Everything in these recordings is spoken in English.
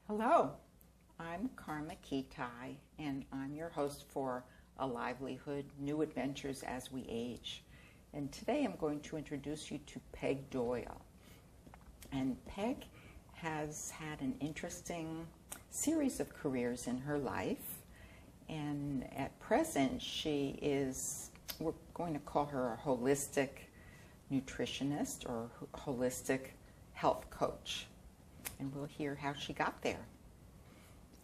Hello, I'm Karma Kitai, and I'm your host for A Livelihood, New Adventures as We Age. And today I'm going to introduce you to Peg Doyle. And Peg has had an interesting series of careers in her life. And at present, we're going to call her a holistic nutritionist or holistic health coach. And we'll hear how she got there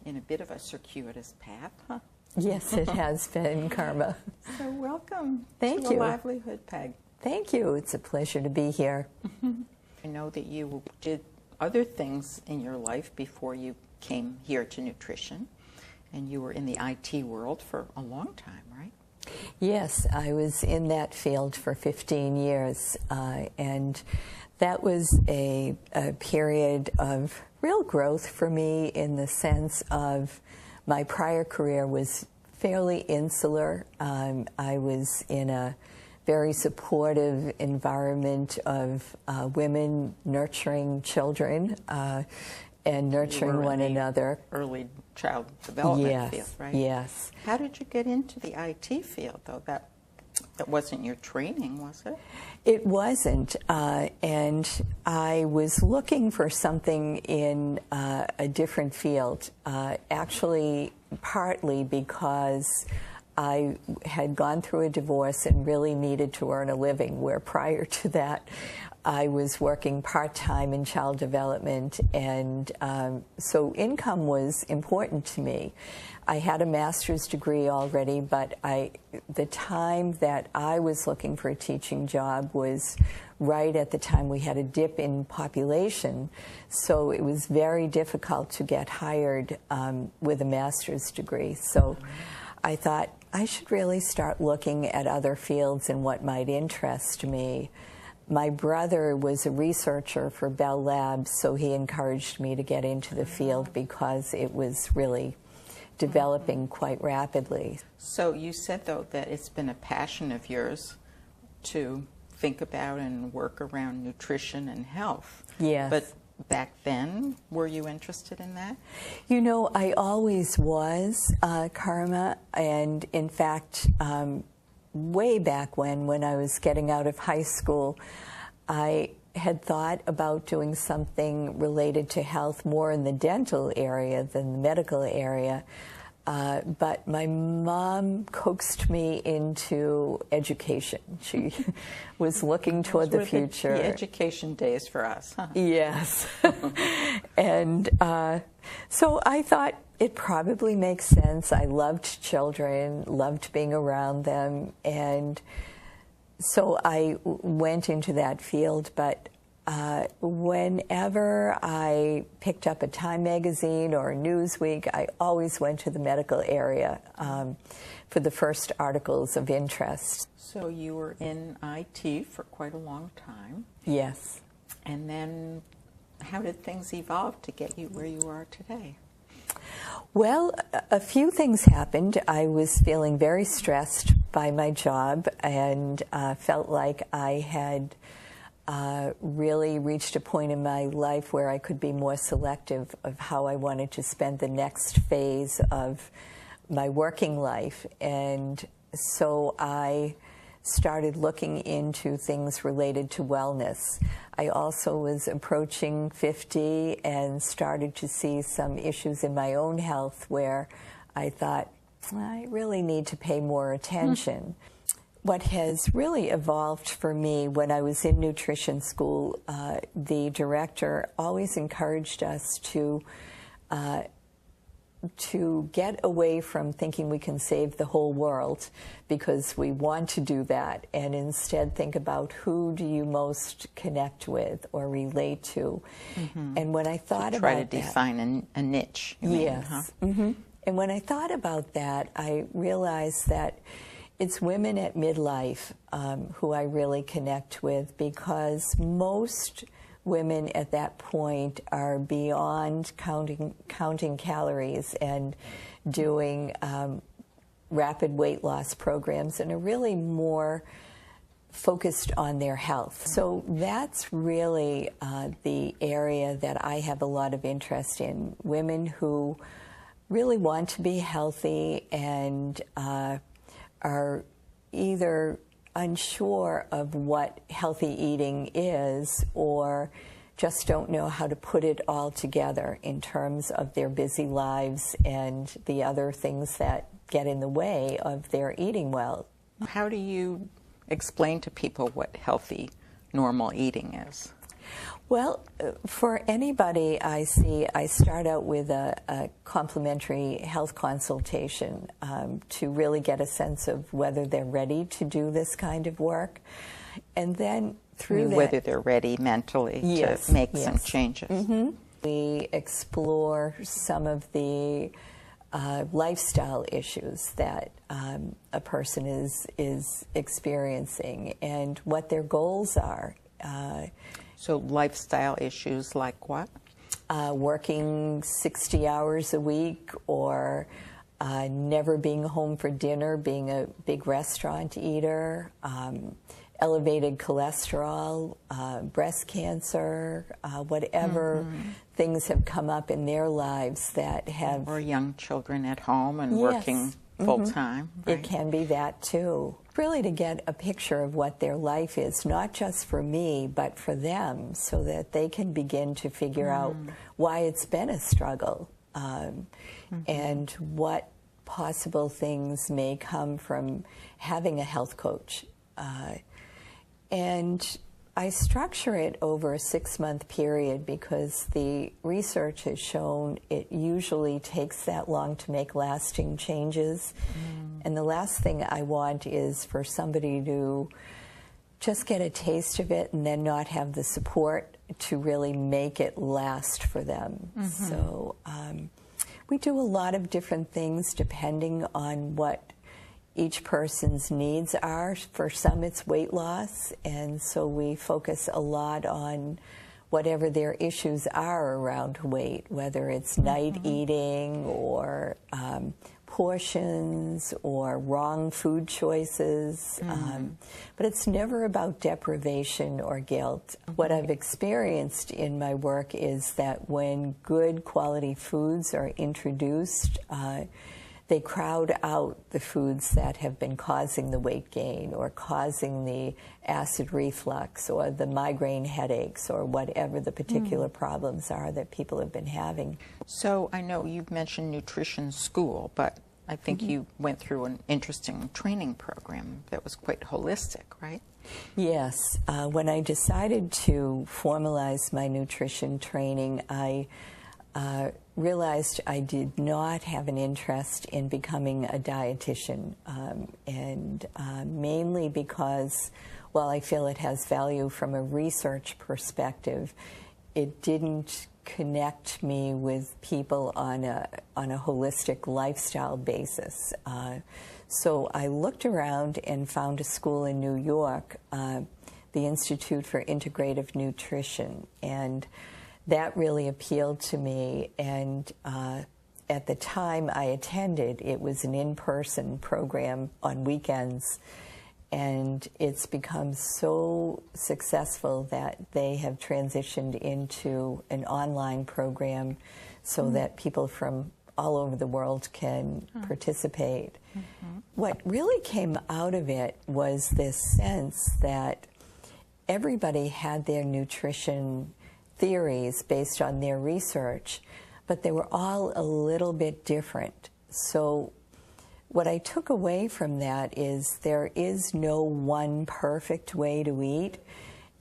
in a bit of a circuitous path, huh? Yes, it has been, Karma. So welcome Thank to you. A Livelihood, Peg. Thank you. It's a pleasure to be here. I know that you did other things in your life before you came here to nutrition, and you were in the IT world for a long time, right? Yes, I was in that field for 15 years, and that was a period of real growth for me in the sense of my prior career was fairly insular. I was in a very supportive environment of women nurturing children and nurturing one another. Early child development field, right? Yes. How did you get into the IT field, though? That wasn't your training, was it? It wasn't, and I was looking for something in a different field, actually partly because I had gone through a divorce and really needed to earn a living, where prior to that I was working part-time in child development, and so income was important to me. I had a master's degree already, but the time that I was looking for a teaching job was right at the time we had a dip in population, so it was very difficult to get hired with a master's degree. So I thought I should really start looking at other fields and what might interest me. My brother was a researcher for Bell Labs, so he encouraged me to get into the field because it was really developing quite rapidly. So you said, though, that it's been a passion of yours to think about and work around nutrition and health. Yes. But back then, were you interested in that? You know, I always was, Karma, and in fact, way back when I was getting out of high school, I had thought about doing something related to health more in the dental area than the medical area. But my mom coaxed me into education. She was looking toward the future. The education days for us, huh? Yes. And so I thought it probably makes sense. I loved children, loved being around them, and so I went into that field. But whenever I picked up a Time magazine or Newsweek, I always went to the medical area for the first articles of interest. So you were in IT for quite a long time. Yes. And then how did things evolve to get you where you are today? Well, a few things happened. I was feeling very stressed by my job and felt like I had really reached a point in my life where I could be more selective of how I wanted to spend the next phase of my working life. And so I started looking into things related to wellness. I also was approaching 50 and started to see some issues in my own health where I thought, I really need to pay more attention. What has really evolved for me, when I was in nutrition school, the director always encouraged us to get away from thinking we can save the whole world, because we want to do that, and instead think about who do you most connect with or relate to. And when I thought about that, try to define a niche. Yes. And when I thought about that, I realized that it's women at midlife who I really connect with, because most women at that point are beyond counting calories and doing rapid weight loss programs, and are really more focused on their health. So that's really the area that I have a lot of interest in. Women who really want to be healthy and are either unsure of what healthy eating is or just don't know how to put it all together in terms of their busy lives and the other things that get in the way of their eating well. How do you explain to people what healthy, normal eating is? Well, for anybody I see, I start out with a complimentary health consultation to really get a sense of whether they're ready to do this kind of work. And then through that, whether they're ready mentally to make some changes. Mm-hmm. We explore some of the lifestyle issues that a person is experiencing and what their goals are. So lifestyle issues like what? Working 60 hours a week, or never being home for dinner, being a big restaurant eater, elevated cholesterol, breast cancer, whatever things have come up in their lives that have... Or young children at home and working full-time. Right? It can be that too. Really to get a picture of what their life is, not just for me, but for them, so that they can begin to figure out why it's been a struggle and what possible things may come from having a health coach. And I structure it over a 6-month period because the research has shown it usually takes that long to make lasting changes. And the last thing I want is for somebody to just get a taste of it and then not have the support to really make it last for them. So we do a lot of different things depending on what each person's needs are. For some, it's weight loss, and so we focus a lot on whatever their issues are around weight, whether it's night eating or portions or wrong food choices. But it's never about deprivation or guilt. What I've experienced in my work is that when good quality foods are introduced, they crowd out the foods that have been causing the weight gain or causing the acid reflux or the migraine headaches or whatever the particular problems are that people have been having. So I know you've mentioned nutrition school, but I think you went through an interesting training program that was quite holistic, right? Yes. When I decided to formalize my nutrition training, I realized I did not have an interest in becoming a dietitian, and mainly because, while I feel it has value from a research perspective, it didn't connect me with people on a holistic lifestyle basis. So I looked around and found a school in New York, the Institute for Integrative Nutrition, and that really appealed to me. And at the time I attended, it was an in-person program on weekends, and it's become so successful that they have transitioned into an online program so that people from all over the world can participate. What really came out of it was this sense that everybody had their nutrition theories based on their research, but they were all a little bit different. So what I took away from that is there is no one perfect way to eat,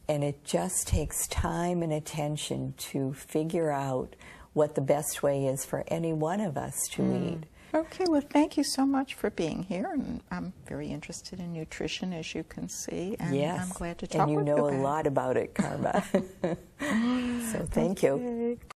and it just takes time and attention to figure out what the best way is for any one of us to eat. Okay, well, thank you so much for being here, and I'm very interested in nutrition, as you can see, and I'm glad to talk with you. And you know a lot about it, Karma. So thank you.